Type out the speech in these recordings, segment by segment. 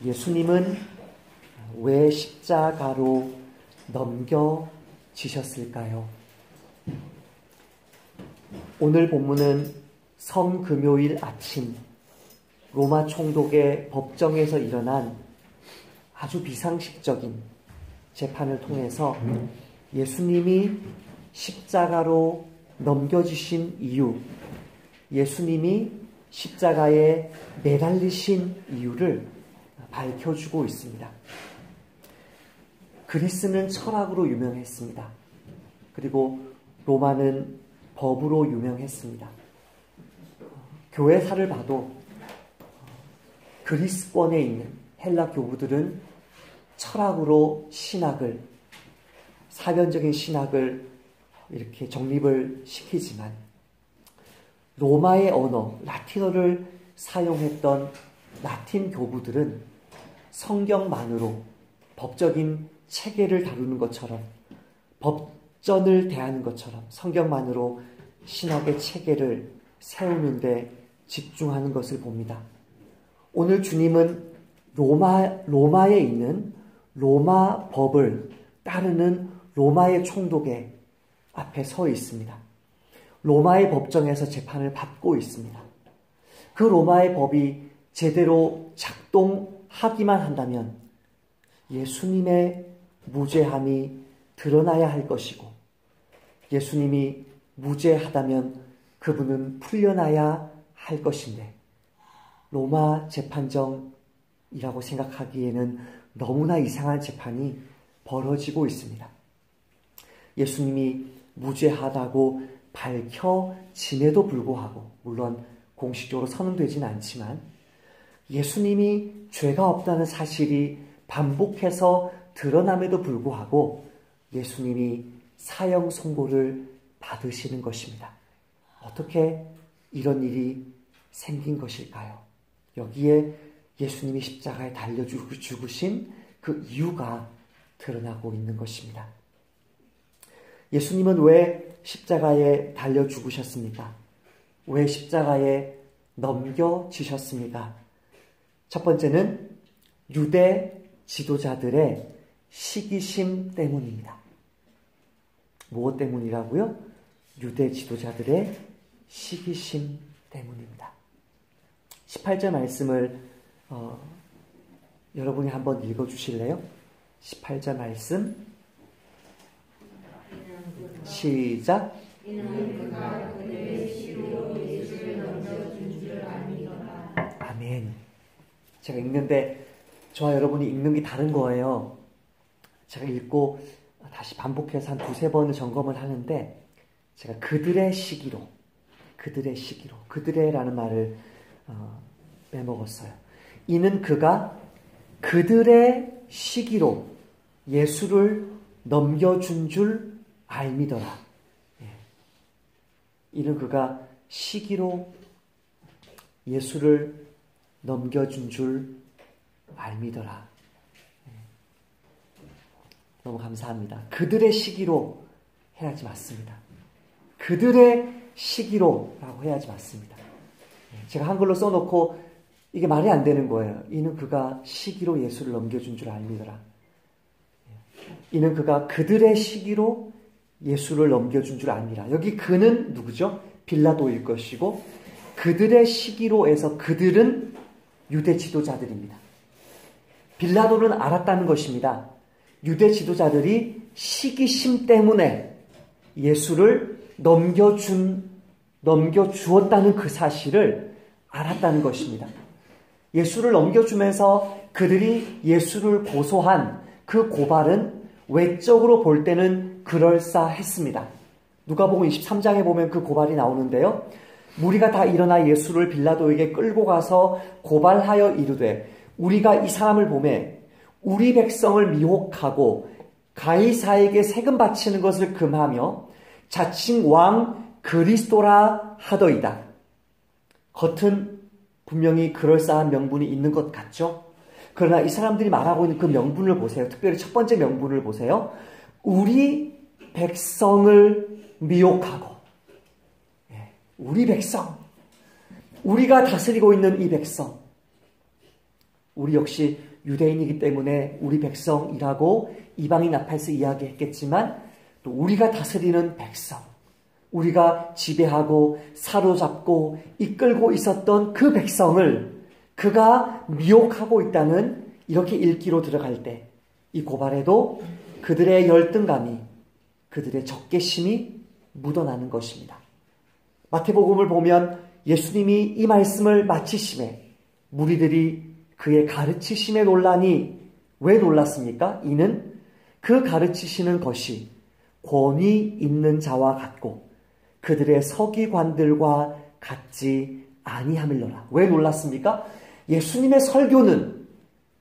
예수님은 왜 십자가로 넘겨지셨을까요? 오늘 본문은 성금요일 아침 로마 총독의 법정에서 일어난 아주 비상식적인 재판을 통해서 예수님이 십자가로 넘겨지신 이유, 예수님이 십자가에 매달리신 이유를 밝혀주고 있습니다. 그리스는 철학으로 유명했습니다. 그리고 로마는 법으로 유명했습니다. 교회사를 봐도 그리스권에 있는 헬라 교부들은 철학으로 신학을, 사변적인 신학을 이렇게 정립을 시키지만 로마의 언어, 라틴어를 사용했던 라틴 교부들은 성경만으로 법적인 체계를 다루는 것처럼, 법전을 대하는 것처럼 성경만으로 신학의 체계를 세우는 데 집중하는 것을 봅니다. 오늘 주님은 로마에 있는 로마 법을 따르는 로마의 총독의 앞에 서 있습니다. 로마의 법정에서 재판을 받고 있습니다. 그 로마의 법이 제대로 작동하기만 한다면 예수님의 무죄함이 드러나야 할 것이고, 예수님이 무죄하다면 그분은 풀려나야 할 것인데, 로마 재판정이라고 생각하기에는 너무나 이상한 재판이 벌어지고 있습니다. 예수님이 무죄하다고 밝혀짐에도 불구하고, 물론 공식적으로 선언되지는 않지만 예수님이 죄가 없다는 사실이 반복해서 드러남에도 불구하고 예수님이 사형 선고를 받으시는 것입니다. 어떻게 이런 일이 생긴 것일까요? 여기에 예수님이 십자가에 달려 죽으신 그 이유가 드러나고 있는 것입니다. 예수님은 왜 십자가에 달려 죽으셨습니까? 왜 십자가에 넘겨지셨습니까? 첫 번째는 유대 지도자들의 시기심 때문입니다. 무엇 때문이라고요? 유대 지도자들의 시기심 때문입니다. 18절 말씀을 여러분이 한번 읽어주실래요? 18절 말씀 시작. 아멘. 제가 읽는데 저와 여러분이 읽는 게 다른 거예요. 제가 읽고 다시 반복해서 한 두세 번을 점검을 하는데, 제가 그들의라는 말을 빼먹었어요. 이는 그가 그들의 시기로 예수를 넘겨준 줄 알미더라. 이는 그가 시기로 예수를 넘겨준 줄 알미더라. 너무 감사합니다. 그들의 시기로 해야지 맞습니다. 그들의 시기로라고 해야지 맞습니다. 제가 한글로 써놓고 이게 말이 안 되는 거예요. 이는 그가 시기로 예수를 넘겨준 줄 알미더라. 이는 그가 그들의 시기로 예수를 넘겨준 줄 압니다. 여기 그는 누구죠? 빌라도일 것이고, 그들의 시기로에서 그들은 유대 지도자들입니다. 빌라도는 알았다는 것입니다. 유대 지도자들이 시기심 때문에 예수를 넘겨주었다는 그 사실을 알았다는 것입니다. 예수를 넘겨주면서 그들이 예수를 고소한 그 고발은 외적으로 볼 때는 그럴싸했습니다. 누가복음 23장에 보면 그 고발이 나오는데요. 무리가 다 일어나 예수를 빌라도에게 끌고 가서 고발하여 이르되, 우리가 이 사람을 보매 우리 백성을 미혹하고 가이사에게 세금 바치는 것을 금하며 자칭 왕 그리스도라 하더이다. 겉은 분명히 그럴싸한 명분이 있는 것 같죠? 그러나 이 사람들이 말하고 있는 그 명분을 보세요. 특별히 첫 번째 명분을 보세요. 우리 백성을 미혹하고, 우리 백성, 우리가 다스리고 있는 이 백성, 우리 역시 유대인이기 때문에 우리 백성이라고 이방인 앞에서 이야기했겠지만 또 우리가 다스리는 백성, 우리가 지배하고 사로잡고 이끌고 있었던 그 백성을 그가 미혹하고 있다는 이렇게 읽기로 들어갈 때 이 고발에도 그들의 열등감이, 그들의 적개심이 묻어나는 것입니다. 마태복음을 보면 예수님이 이 말씀을 마치심에 무리들이 그의 가르치심에 놀라니 왜 놀랐습니까? 이는 그 가르치시는 것이 권위 있는 자와 같고 그들의 서기관들과 같지 아니함일러라. 왜 놀랐습니까? 예수님의 설교는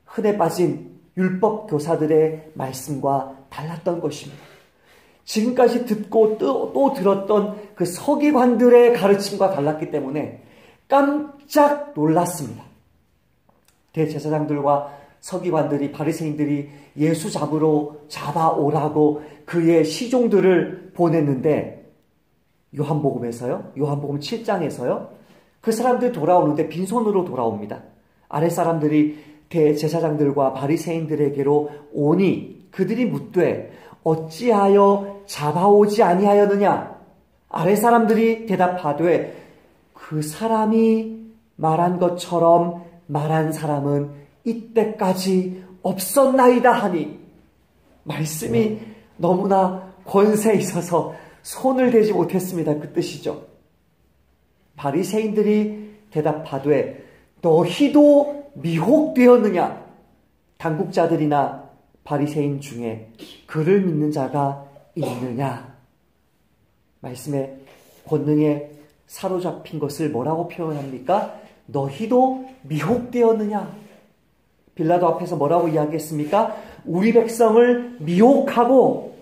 흔해 빠진 율법 교사들의 말씀과 달랐던 것입니다. 지금까지 듣고 또 들었던 그 서기관들의 가르침과 달랐기 때문에 깜짝 놀랐습니다. 대제사장들과 서기관들이, 바리새인들이 예수 잡아오라고 그의 시종들을 보냈는데 요한복음에서요, 요한복음 7장에서요, 그 사람들이 돌아오는데 빈손으로 돌아옵니다. 아랫사람들이 대제사장들과 바리새인들에게로 오니 그들이 묻되 어찌하여 잡아오지 아니하였느냐? 아랫사람들이 대답하되 그 사람이 말한 것처럼 말한 사람은 이때까지 없었나이다 하니, 말씀이 너무나 권세 있어서 손을 대지 못했습니다. 그 뜻이죠. 바리새인들이 대답하되 너희도 미혹되었느냐? 당국자들이나 바리새인 중에 그를 믿는 자가 있느냐? 말씀의 권능에 사로잡힌 것을 뭐라고 표현합니까? 너희도 미혹되었느냐? 빌라도 앞에서 뭐라고 이야기했습니까? 우리 백성을 미혹하고,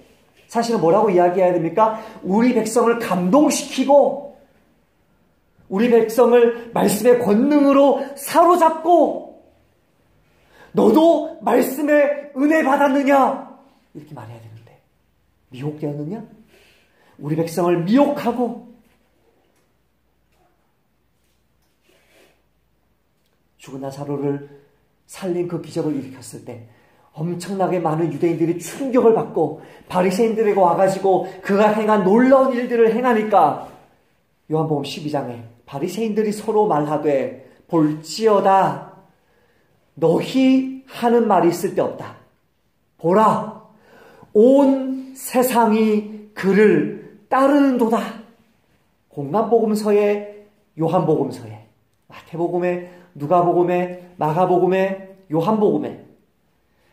사실은 뭐라고 이야기해야 됩니까? 우리 백성을 감동시키고 우리 백성을 말씀의 권능으로 사로잡고 너도 말씀의 은혜 받았느냐? 이렇게 말해야 되는데 미혹되었느냐? 우리 백성을 미혹하고 죽은 나사로를 살린 그 기적을 일으켰을 때 엄청나게 많은 유대인들이 충격을 받고 바리새인들에게 와가지고 그가 행한 놀라운 일들을 행하니까 요한복음 12장에 바리새인들이 서로 말하되 볼지어다 너희 하는 말이 쓸데없다. 보라 온 세상이 그를 따르는도다. 공간복음서에, 요한복음서에, 마태복음에, 누가복음에, 마가복음에, 요한복음에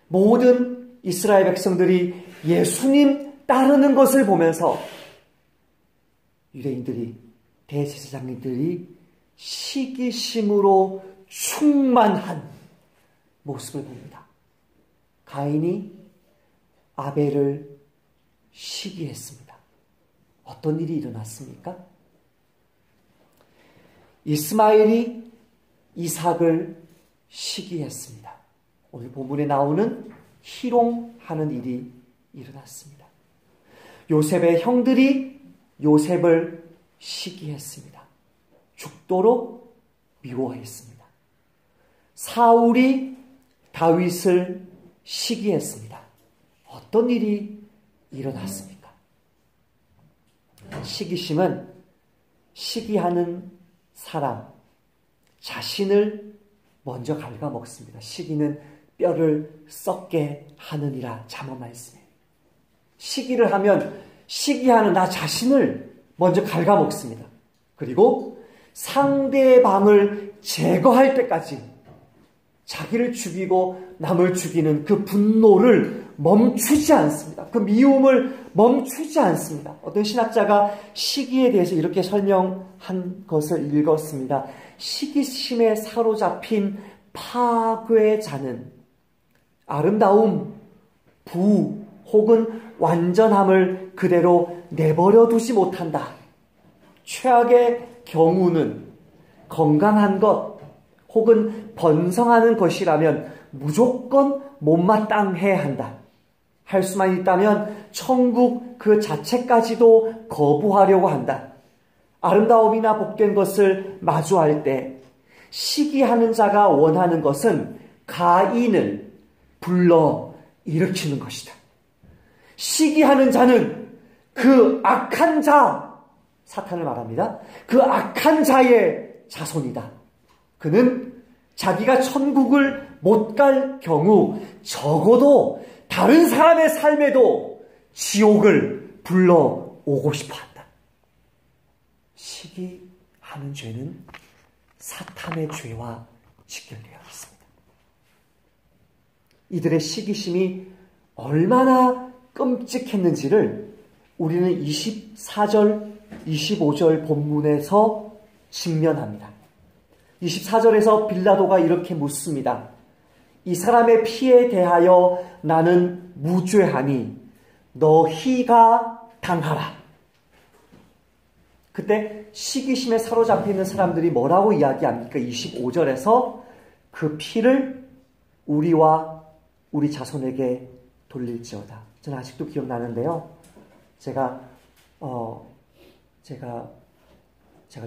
모든 이스라엘 백성들이 예수님 따르는 것을 보면서 유대인들이, 대제사장님들이 시기심으로 충만한 모습을 봅니다. 가인이 아벨을 시기했습니다. 어떤 일이 일어났습니까? 이스마엘이 이삭을 시기했습니다. 오늘 본문에 나오는 희롱하는 일이 일어났습니다. 요셉의 형들이 요셉을 시기했습니다. 죽도록 미워했습니다. 사울이 다윗을 시기했습니다. 어떤 일이 일어났습니까? 시기심은 시기하는 사람 자신을 먼저 갉아먹습니다. 시기는 뼈를 썩게 하느니라. 잠언 말씀이에요. 시기를 하면 시기하는 나 자신을 먼저 갉아먹습니다. 그리고 상대방을 제거할 때까지 자기를 죽이고 남을 죽이는 그 분노를 멈추지 않습니다. 그 미움을 멈추지 않습니다. 어떤 신학자가 시기에 대해서 이렇게 설명한 것을 읽었습니다. 시기심에 사로잡힌 파괴자는 아름다움, 부 혹은 완전함을 그대로 내버려 두지 못한다. 최악의 경우는 건강한 것 혹은 번성하는 것이라면 무조건 못마땅해야 한다. 할 수만 있다면 천국 그 자체까지도 거부하려고 한다. 아름다움이나 복된 것을 마주할 때 시기하는 자가 원하는 것은 가인을 불러 일으키는 것이다. 시기하는 자는 그 악한 자, 사탄을 말합니다. 그 악한 자의 자손이다. 그는 자기가 천국을 못 갈 경우 적어도 다른 사람의 삶에도 지옥을 불러오고 싶어 한다. 시기하는 죄는 사탄의 죄와 직결되어 있습니다. 이들의 시기심이 얼마나 끔찍했는지를 우리는 24절, 25절 본문에서 직면합니다. 24절에서 빌라도가 이렇게 묻습니다. 이 사람의 피에 대하여 나는 무죄하니 너희가 당하라. 그때 시기심에 사로잡혀 있는 사람들이 뭐라고 이야기합니까? 25절에서 그 피를 우리와 우리 자손에게 돌릴지어다. 저는 아직도 기억나는데요. 제가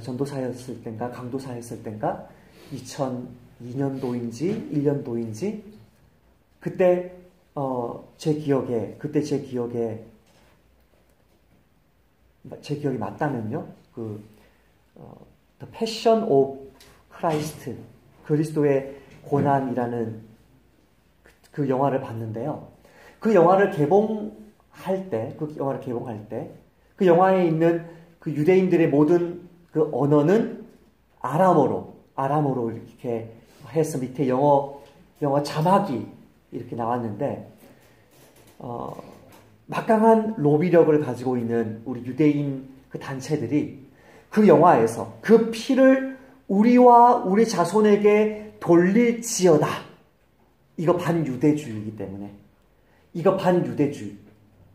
전도사였을 땐가 강도사였을 땐가 2002년도인지 1년도인지 그때 제 기억이 맞다면요. The Passion of Christ, 그리스도의 고난이라는 그 영화를 봤는데요. 그 영화를 개봉할 때 그 영화에 있는 그 유대인들의 모든 그 언어는 아람어로 이렇게 해서 밑에 영어 자막이 이렇게 나왔는데 막강한 로비력을 가지고 있는 우리 유대인 그 단체들이 그 영화에서 그 피를 우리와 우리 자손에게 돌릴지어다. 이거 반유대주의이기 때문에 이거 반유대주의.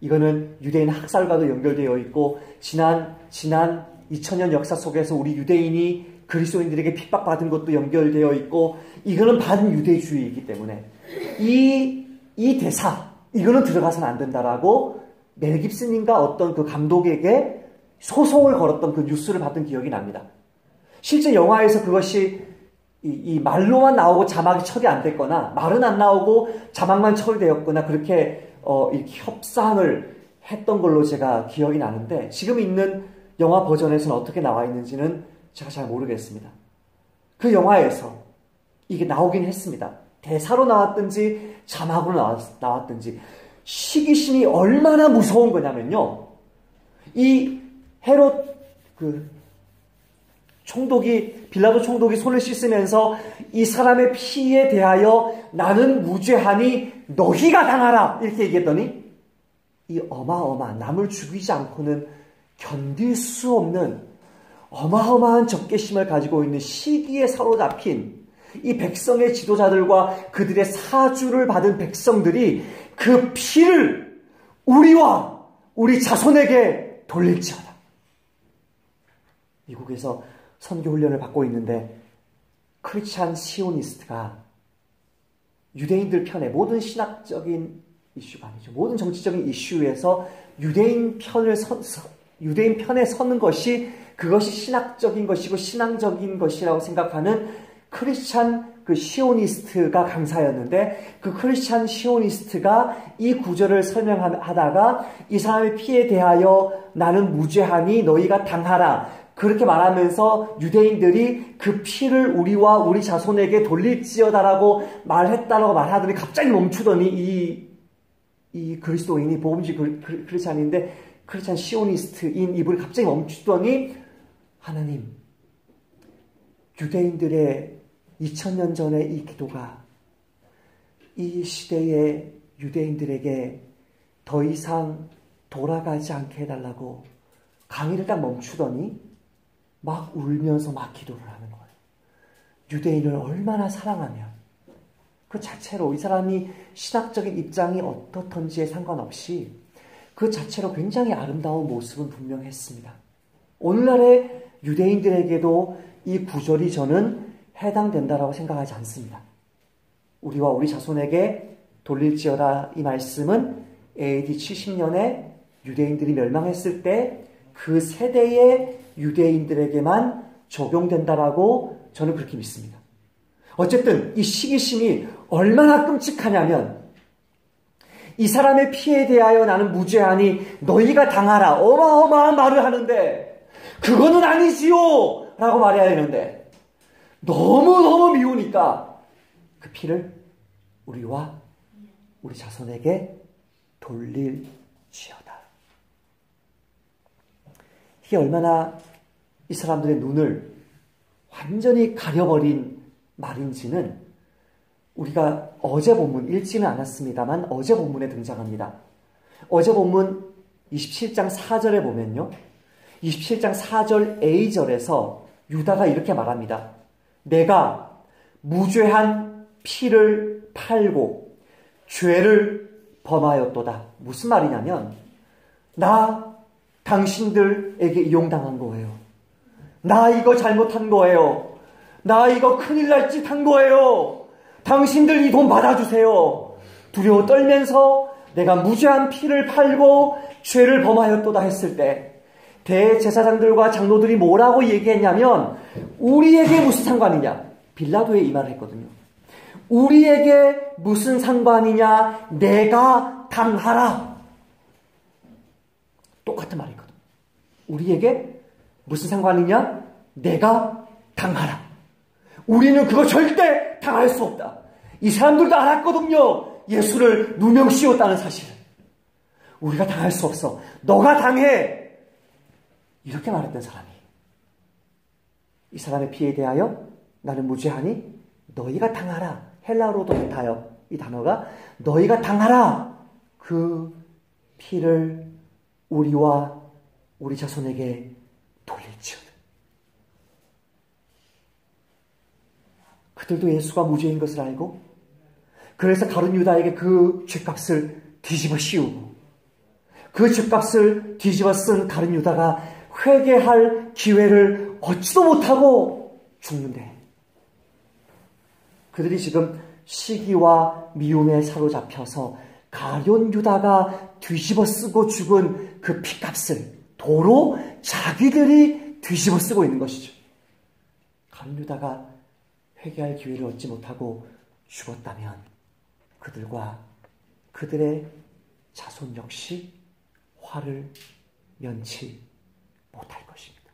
이거는 유대인 학살과도 연결되어 있고 지난 2000년 역사 속에서 우리 유대인이 그리스도인들에게 핍박받은 것도 연결되어 있고 이거는 반유대주의이기 때문에 이 대사 이거는 들어가서는 안 된다라고 멜 깁슨인가 어떤 그 감독에게 소송을 걸었던 그 뉴스를 봤던 기억이 납니다. 실제 영화에서 그것이 이 말로만 나오고 자막이 처리 안 됐거나 말은 안 나오고 자막만 처리되었거나 그렇게 이렇게 협상을 했던 걸로 제가 기억이 나는데 지금 있는 영화 버전에서는 어떻게 나와 있는지는 제가 잘 모르겠습니다. 그 영화에서 이게 나오긴 했습니다. 대사로 나왔든지 자막으로 나왔든지 시기심이 얼마나 무서운 거냐면요. 이 헤롯 빌라도 총독이 손을 씻으면서 이 사람의 피에 대하여 나는 무죄하니 너희가 당하라 이렇게 얘기했더니 이 어마어마한 남을 죽이지 않고는 견딜 수 없는 어마어마한 적개심을 가지고 있는 시기에 사로잡힌 이 백성의 지도자들과 그들의 사주를 받은 백성들이 그 피를 우리와 우리 자손에게 돌릴지어다. 미국에서 선교훈련을 받고 있는데 크리스찬 시오니스트가 유대인들 편에 모든 신학적인 이슈가 아니죠. 모든 정치적인 이슈에서 유대인 편에 서는 것이 그것이 신학적인 것이고 신앙적인 것이라고 생각하는 크리스찬 시오니스트가 강사였는데 그 크리스찬 시오니스트가 이 구절을 설명하다가 이 사람의 피에 대하여 나는 무죄하니 너희가 당하라. 그렇게 말하면서 유대인들이 그 피를 우리와 우리 자손에게 돌릴지어다라고 말했다라고 말하더니 갑자기 멈추더니 이 그리스도인이 복음주의 크리스찬인데 크리스찬 시오니스트인 이분이 갑자기 멈추더니 하나님, 유대인들의 2000년 전의 이 기도가 이 시대의 유대인들에게 더 이상 돌아가지 않게 해달라고 강의를 딱 멈추더니 막 울면서 막 기도를 하는 거예요. 유대인을 얼마나 사랑하면 그 자체로 이 사람이 신학적인 입장이 어떻던지에 상관없이 그 자체로 굉장히 아름다운 모습은 분명했습니다. 오늘날의 유대인들에게도 이 구절이 저는 해당된다라고 생각하지 않습니다. 우리와 우리 자손에게 돌릴지어다 이 말씀은 AD 70년에 유대인들이 멸망했을 때 그 세대의 유대인들에게만 적용된다라고 저는 그렇게 믿습니다. 어쨌든 이 시기심이 얼마나 끔찍하냐면 이 사람의 피에 대하여 나는 무죄하니 너희가 당하라. 어마어마한 말을 하는데 그거는 아니지요 라고 말해야 되는데 너무너무 미우니까 그 피를 우리와 우리 자손에게 돌릴지어다. 이게 얼마나 이 사람들의 눈을 완전히 가려버린 말인지는 우리가 어제 본문 읽지는 않았습니다만 어제 본문에 등장합니다. 어제 본문 27장 4절에 보면요. 27장 4절 A절에서 유다가 이렇게 말합니다. 내가 무죄한 피를 팔고 죄를 범하였도다. 무슨 말이냐면 나 당신들에게 이용당한 거예요. 나 이거 잘못한 거예요. 나 이거 큰일 날 짓 한 거예요. 당신들 이 돈 받아주세요. 두려워 떨면서 내가 무죄한 피를 팔고 죄를 범하였도다 했을 때 대제사장들과 장로들이 뭐라고 얘기했냐면 우리에게 무슨 상관이냐. 빌라도에 이 말을 했거든요. 우리에게 무슨 상관이냐. 내가 당하라. 똑같은 말이거든요. 우리에게 무슨 상관이냐. 내가 당하라. 우리는 그거 절대 당할 수 없다. 이 사람들도 알았거든요. 예수를 누명 씌웠다는 사실을. 우리가 당할 수 없어. 너가 당해. 이렇게 말했던 사람이 이 사람의 피에 대하여 나는 무죄하니 너희가 당하라. 헬라어로도 같아요. 이 단어가 너희가 당하라. 그 피를 우리와 우리 자손에게 돌릴지어다. 그들도 예수가 무죄인 것을 알고 그래서 가룟 유다에게 그 죄값을 뒤집어 씌우고 그 죄값을 뒤집어 쓴 가룟 유다가 회개할 기회를 얻지도 못하고 죽는데 그들이 지금 시기와 미움에 사로잡혀서 가룟 유다가 뒤집어 쓰고 죽은 그 피값을 도로 자기들이 뒤집어 쓰고 있는 것이죠. 가룟 유다가 회개할 기회를 얻지 못하고 죽었다면 그들과 그들의 자손 역시 화를 면치 못할 것입니다.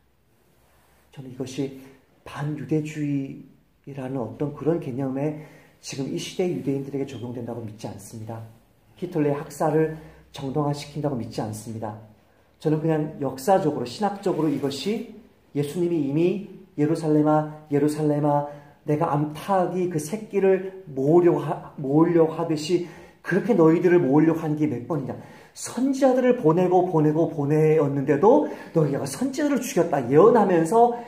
저는 이것이 반유대주의라는 어떤 그런 개념에 지금 이 시대의 유대인들에게 적용된다고 믿지 않습니다. 히틀러의 학살을 정당화시킨다고 믿지 않습니다. 저는 그냥 역사적으로 신학적으로 이것이 예수님이 이미 예루살렘아 예루살렘아 내가 암탉이 그 새끼를 모으려고 하듯이 그렇게 너희들을 모으려고 한 게 몇 번이냐. 선지자들을 보내었는데도 너희가 선지자들을 죽였다 예언하면서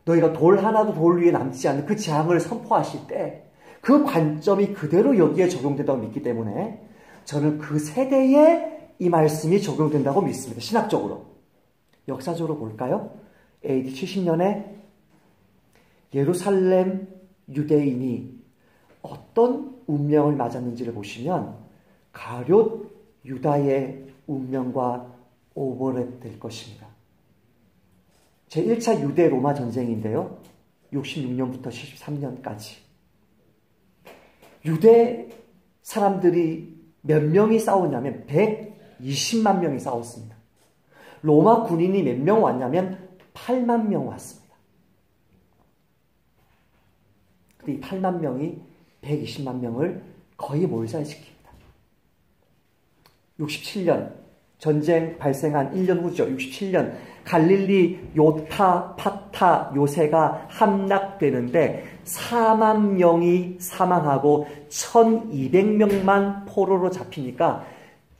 너희가 돌 하나도 돌 위에 남지 않는 그 재앙을 선포하실 때 그 관점이 그대로 여기에 적용된다고 믿기 때문에 저는 그 세대에 이 말씀이 적용된다고 믿습니다. 신학적으로. 역사적으로 볼까요? AD 70년에 예루살렘 유대인이 어떤 운명을 맞았는지를 보시면 가룟 유다의 운명과 오버랩될 것입니다. 제1차 유대 로마 전쟁인데요. 66년부터 73년까지. 유대 사람들이 몇 명이 싸웠냐면 120만 명이 싸웠습니다. 로마 군인이 몇 명 왔냐면 8만 명 왔습니다. 근데 이 8만 명이 120만 명을 거의 몰살시킵니다. 67년 전쟁 발생한 1년 후죠. 67년 갈릴리 요타, 파타, 요새가 함락되는데 4만 명이 사망하고 1200명만 포로로 잡히니까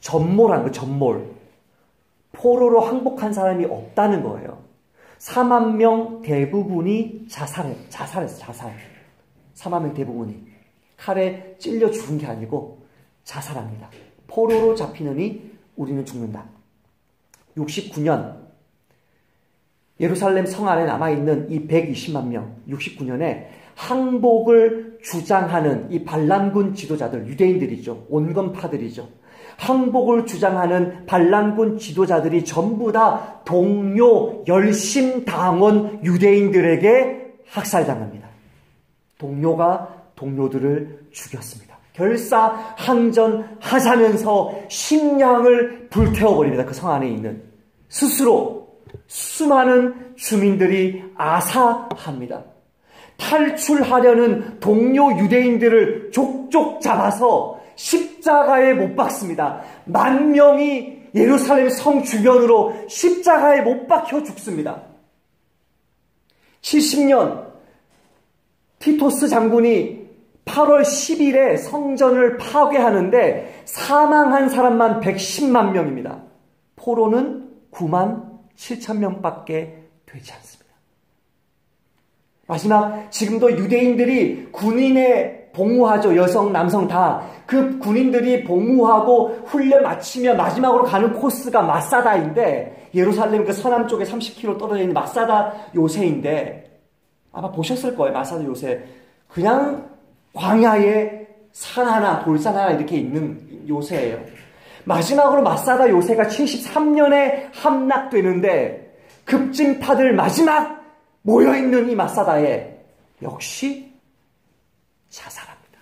전몰한 거, 전몰. 포로로 항복한 사람이 없다는 거예요. 4만 명 대부분이 자살했어, 자살. 4만 명 대부분이. 칼에 찔려 죽은 게 아니고 자살합니다. 포로로 잡히느니 우리는 죽는다. 69년 예루살렘 성 안에 남아있는 이 120만 명, 69년에 항복을 주장하는 이 반란군 지도자들, 유대인들이죠. 온건파들이죠. 항복을 주장하는 반란군 지도자들이 전부 다 동료 열심당원 유대인들에게 학살당합니다. 동료가 동료들을 죽였습니다. 결사항전하자면서 식량을 불태워버립니다. 그 성 안에 있는. 스스로 수많은 주민들이 아사합니다. 탈출하려는 동료 유대인들을 족족 잡아서 십자가에 못 박습니다. 10,000명이 예루살렘 성 주변으로 십자가에 못 박혀 죽습니다. 70년 티토스 장군이 8월 10일에 성전을 파괴하는데 사망한 사람만 110만 명입니다. 포로는 9만 7천 명밖에 되지 않습니다. 마지막 지금도 유대인들이 군인에 복무하죠. 여성, 남성 다. 그 군인들이 복무하고 훈련 마치며 마지막으로 가는 코스가 마사다인데 예루살렘 그 서남 쪽에 30km 떨어져 있는 마사다 요새인데 아마 보셨을 거예요. 마사다 요새. 그냥 광야에 산 하나, 돌산 하나 이렇게 있는 요새예요. 마지막으로 마사다 요새가 73년에 함락되는데 급진파들 마지막 모여있는 이 마사다에 역시 자살합니다.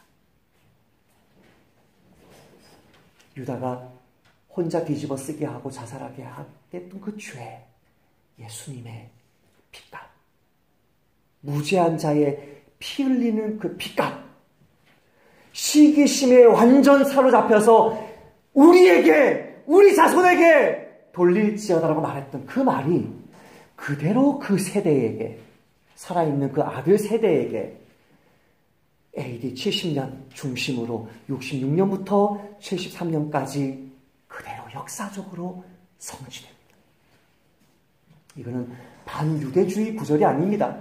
유다가 혼자 뒤집어 쓰게 하고 자살하게 했던 그 죄, 예수님의 피값, 무죄한 자의 피 흘리는 그 피값, 시기심에 완전 사로잡혀서 우리에게, 우리 자손에게 돌릴지어다라고 말했던 그 말이 그대로 그 세대에게, 살아있는 그 아들 세대에게 AD 70년 중심으로 66년부터 73년까지 그대로 역사적으로 성취됩니다. 이거는 반유대주의 구절이 아닙니다.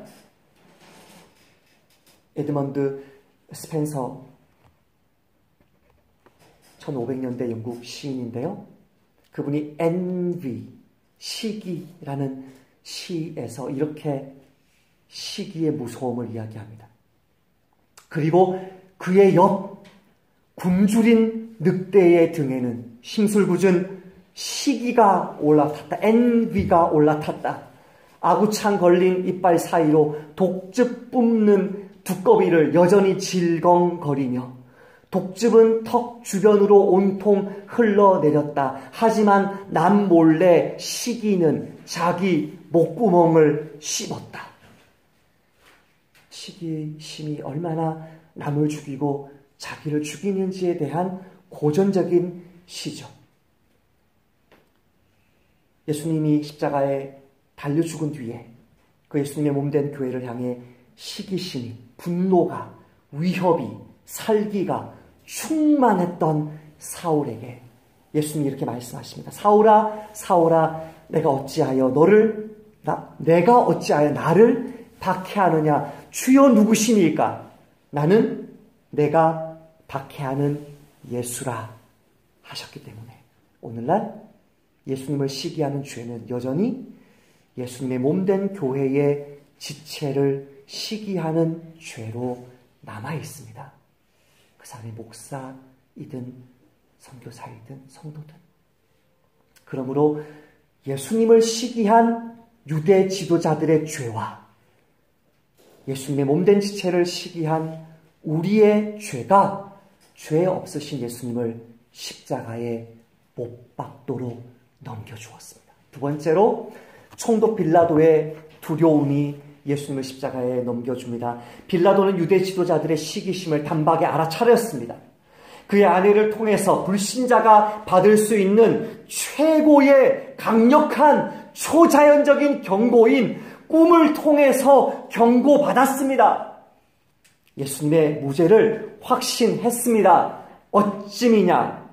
에드먼드 스펜서 1500년대 영국 시인인데요. 그분이 envy, 시기라는 시에서 이렇게 시기의 무서움을 이야기합니다. 그리고 그의 옆 굶주린 늑대의 등에는 심술궂은 시기가 올라탔다. envy가 올라탔다. 아구창 걸린 이빨 사이로 독즙 뿜는 두꺼비를 여전히 질겅거리며 독즙은 턱 주변으로 온통 흘러내렸다. 하지만 남몰래 시기는 자기 목구멍을 씹었다. 시기심이 얼마나 남을 죽이고 자기를 죽이는지에 대한 고전적인 시죠. 예수님이 십자가에 달려 죽은 뒤에 그 예수님의 몸된 교회를 향해 시기심이, 분노가, 위협이, 살기가 충만했던 사울에게 예수님이 이렇게 말씀하십니다. 사울아, 사울아, 내가 어찌하여 나를 박해하느냐? 주여 누구시니까? 나는 내가 박해하는 예수라 하셨기 때문에 오늘날 예수님을 시기하는 죄는 여전히 예수님의 몸된 교회의 지체를 시기하는 죄로 남아 있습니다. 그 사람이 목사이든 선교사이든 성도든. 그러므로 예수님을 시기한 유대 지도자들의 죄와 예수님의 몸된 지체를 시기한 우리의 죄가 죄 없으신 예수님을 십자가에 못 박도록 넘겨주었습니다. 두 번째로 총독 빌라도의 두려움이 예수님을 십자가에 넘겨줍니다. 빌라도는 유대 지도자들의 시기심을 단박에 알아차렸습니다. 그의 아내를 통해서 불신자가 받을 수 있는 최고의 강력한 초자연적인 경고인 꿈을 통해서 경고받았습니다. 예수님의 무죄를 확신했습니다. 어찌미냐?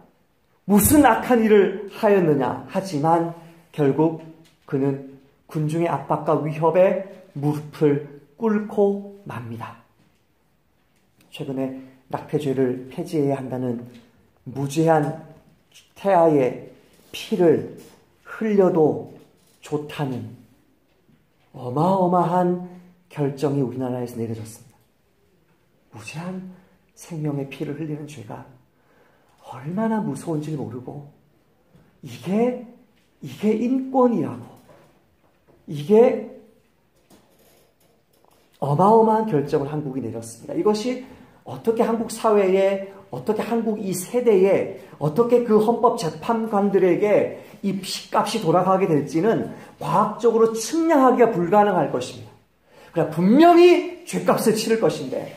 무슨 악한 일을 하였느냐? 하지만 결국 그는 군중의 압박과 위협에 무릎을 꿇고 맙니다. 최근에 낙태죄를 폐지해야 한다는 무죄한 태아의 피를 흘려도 좋다는 어마어마한 결정이 우리나라에서 내려졌습니다. 무죄한 생명의 피를 흘리는 죄가 얼마나 무서운지 모르고 이게 인권이라고, 이게 어마어마한 결정을 한국이 내렸습니다. 이것이 어떻게 한국 사회에, 어떻게 한국 이 세대에, 어떻게 그 헌법재판관들에게 이 피값이 돌아가게 될지는 과학적으로 측량하기가 불가능할 것입니다. 그러나 분명히 죗값을 치를 것인데,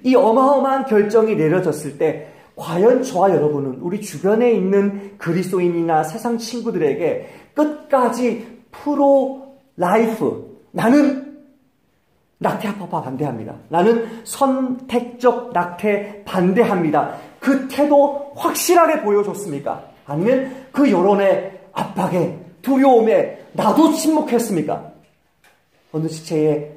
이 어마어마한 결정이 내려졌을 때 과연 저와 여러분은 우리 주변에 있는 그리스도인이나 세상 친구들에게 끝까지 프로 라이프, 나는 낙태 합법화 반대합니다, 나는 선택적 낙태 반대합니다, 그 태도 확실하게 보여줬습니까? 아니면 그 여론의 압박에, 두려움에 나도 침묵했습니까? 어느 지체의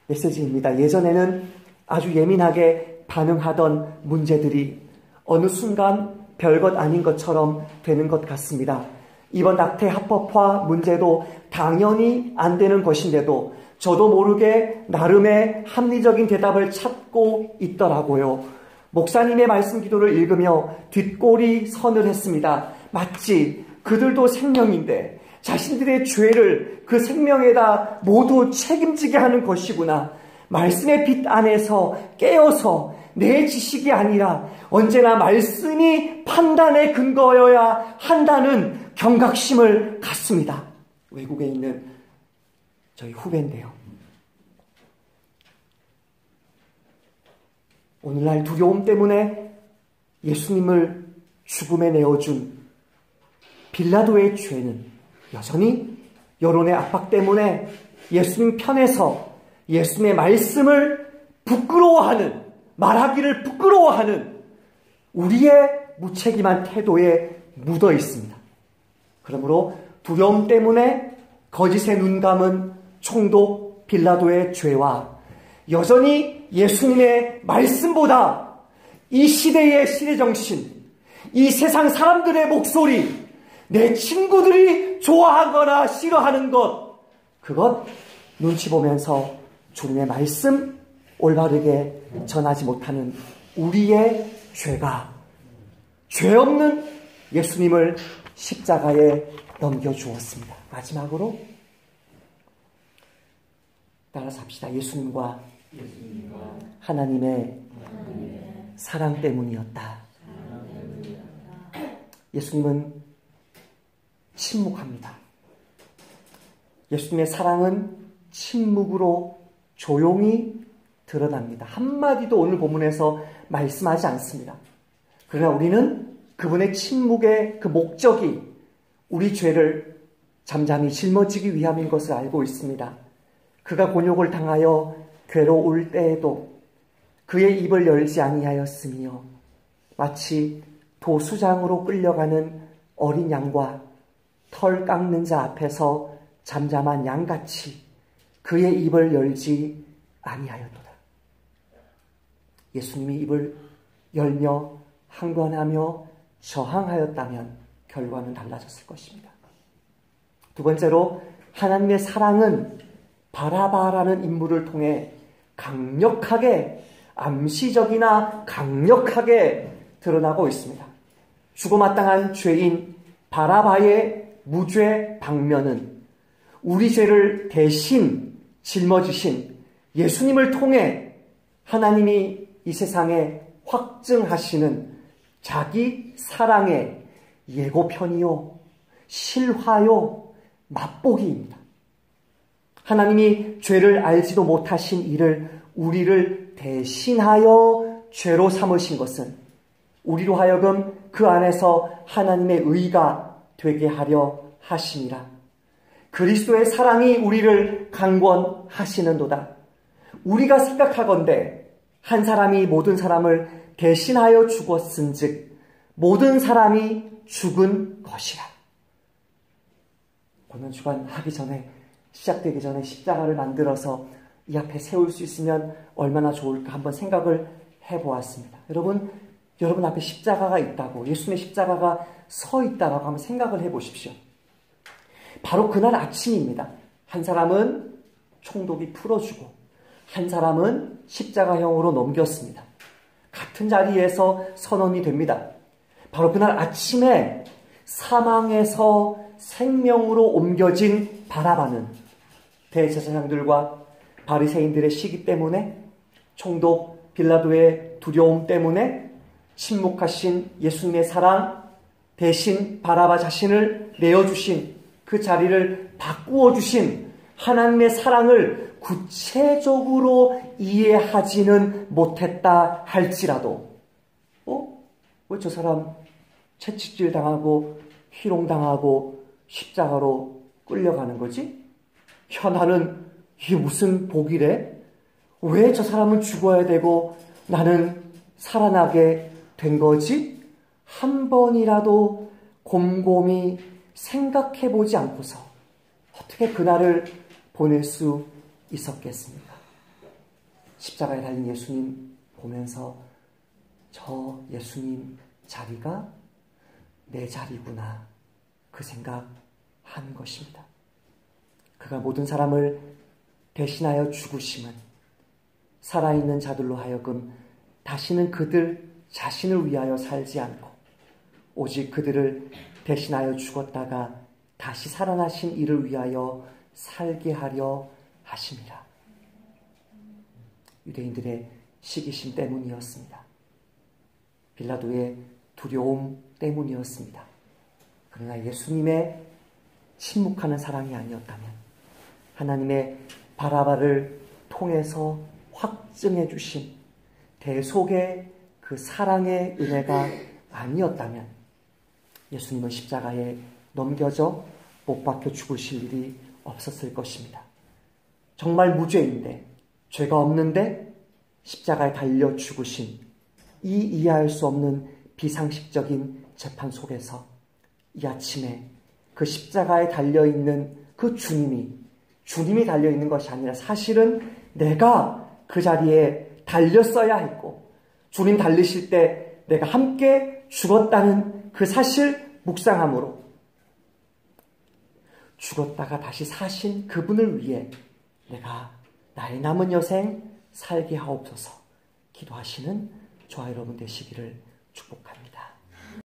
메시지입니다. 예전에는 아주 예민하게 반응하던 문제들이 어느 순간 별것 아닌 것처럼 되는 것 같습니다. 이번 낙태 합법화 문제도 당연히 안 되는 것인데도 저도 모르게 나름의 합리적인 대답을 찾고 있더라고요. 목사님의 말씀 기도를 읽으며 뒷골이 선을 했습니다. 맞지, 그들도 생명인데 자신들의 죄를 그 생명에다 모두 책임지게 하는 것이구나. 말씀의 빛 안에서 깨어서 내 지식이 아니라 언제나 말씀이 판단의 근거여야 한다는 경각심을 갖습니다. 외국에 있는 저희 후배인데요, 오늘날 두려움 때문에 예수님을 죽음에 내어준 빌라도의 죄는 여전히 여론의 압박 때문에 예수님 편에서 예수님의 말씀을 부끄러워하는, 말하기를 부끄러워하는 우리의 무책임한 태도에 묻어 있습니다. 그러므로 두려움 때문에 거짓의 눈감은 총독 빌라도의 죄와 여전히 예수님의 말씀보다 이 시대의 시대정신, 이 세상 사람들의 목소리, 내 친구들이 좋아하거나 싫어하는 것, 그것 눈치 보면서 주님의 말씀 올바르게 전하지 못하는 우리의 죄가, 죄 없는 예수님을 십자가에 넘겨주었습니다. 마지막으로 따라서 합시다. 예수님과 하나님의 사랑 때문이었다. 예수님은 침묵합니다. 예수님의 사랑은 침묵으로 조용히 드러납니다. 한마디도 오늘 본문에서 말씀하지 않습니다. 그러나 우리는 그분의 침묵의 그 목적이 우리 죄를 잠잠히 짊어지기 위함인 것을 알고 있습니다. 그가 곤욕을 당하여 괴로울 때에도 그의 입을 열지 아니하였으며 마치 도수장으로 끌려가는 어린 양과 털 깎는 자 앞에서 잠잠한 양같이 그의 입을 열지 아니하였도다. 예수님이 입을 열며 항변하며 저항하였다면 결과는 달라졌을 것입니다. 두 번째로 하나님의 사랑은 바라바라는 인물을 통해 강력하게, 암시적이나 강력하게 드러나고 있습니다. 죽어마땅한 죄인 바라바의 무죄 방면은 우리 죄를 대신 짊어지신 예수님을 통해 하나님이 이 세상에 확증하시는 자기 사랑의 예고편이요, 실화요, 맛보기입니다. 하나님이 죄를 알지도 못하신 이를 우리를 대신하여 죄로 삼으신 것은 우리로 하여금 그 안에서 하나님의 의가 되게 하려 하심이라. 그리스도의 사랑이 우리를 강권하시는도다. 우리가 생각하건대 한 사람이 모든 사람을 대신하여 죽었은즉 모든 사람이 죽은 것이라. 오늘 주간 하기 전에, 시작되기 전에 십자가를 만들어서 이 앞에 세울 수 있으면 얼마나 좋을까 한번 생각을 해보았습니다. 여러분 앞에 십자가가 있다고, 예수님의 십자가가 서 있다라고 한번 생각을 해보십시오. 바로 그날 아침입니다. 한 사람은 총독이 풀어주고 한 사람은 십자가형으로 넘겼습니다. 같은 자리에서 선언이 됩니다. 바로 그날 아침에 사망에서 생명으로 옮겨진 바라바는 대제사장들과 바리새인들의 시기 때문에, 총독 빌라도의 두려움 때문에, 침묵하신 예수님의 사랑, 대신 바라바 자신을 내어주신, 그 자리를 바꾸어 주신 하나님의 사랑을 구체적으로 이해하지는 못했다 할지라도, 왜 저 사람 채찍질 당하고 희롱당하고 십자가로 끌려가는 거지? 야, 나는 이게 무슨 복이래? 왜 저 사람은 죽어야 되고 나는 살아나게 된 거지? 한 번이라도 곰곰이 생각해 보지 않고서 어떻게 그날을 보낼 수 있었겠습니까? 십자가에 달린 예수님 보면서 저 예수님 자리가 내 자리구나, 그 생각한 것입니다. 그가 모든 사람을 대신하여 죽으심은 살아있는 자들로 하여금 다시는 그들 자신을 위하여 살지 않고 오직 그들을 대신하여 죽었다가 다시 살아나신 이를 위하여 살게 하려 하심이라. 유대인들의 시기심 때문이었습니다. 빌라도의 두려움 때문이었습니다. 그러나 예수님의 침묵하는 사랑이 아니었다면, 하나님의 바라바를 통해서 확증해 주신 대속의 그 사랑의 은혜가 아니었다면 예수님은 십자가에 넘겨져 못 박혀 죽으실 일이 없었을 것입니다. 정말 무죄인데, 죄가 없는데 십자가에 달려 죽으신 이 이해할 수 없는 비상식적인 재판 속에서 이 아침에 그 십자가에 달려있는 그 주님이 달려있는 것이 아니라 사실은 내가 그 자리에 달렸어야 했고, 주님 달리실 때 내가 함께 죽었다는 그 사실 묵상함으로 죽었다가 다시 사신 그분을 위해 내가 나의 남은 여생 살게 하옵소서 기도하시는 저와 여러분 되시기를 축복합니다.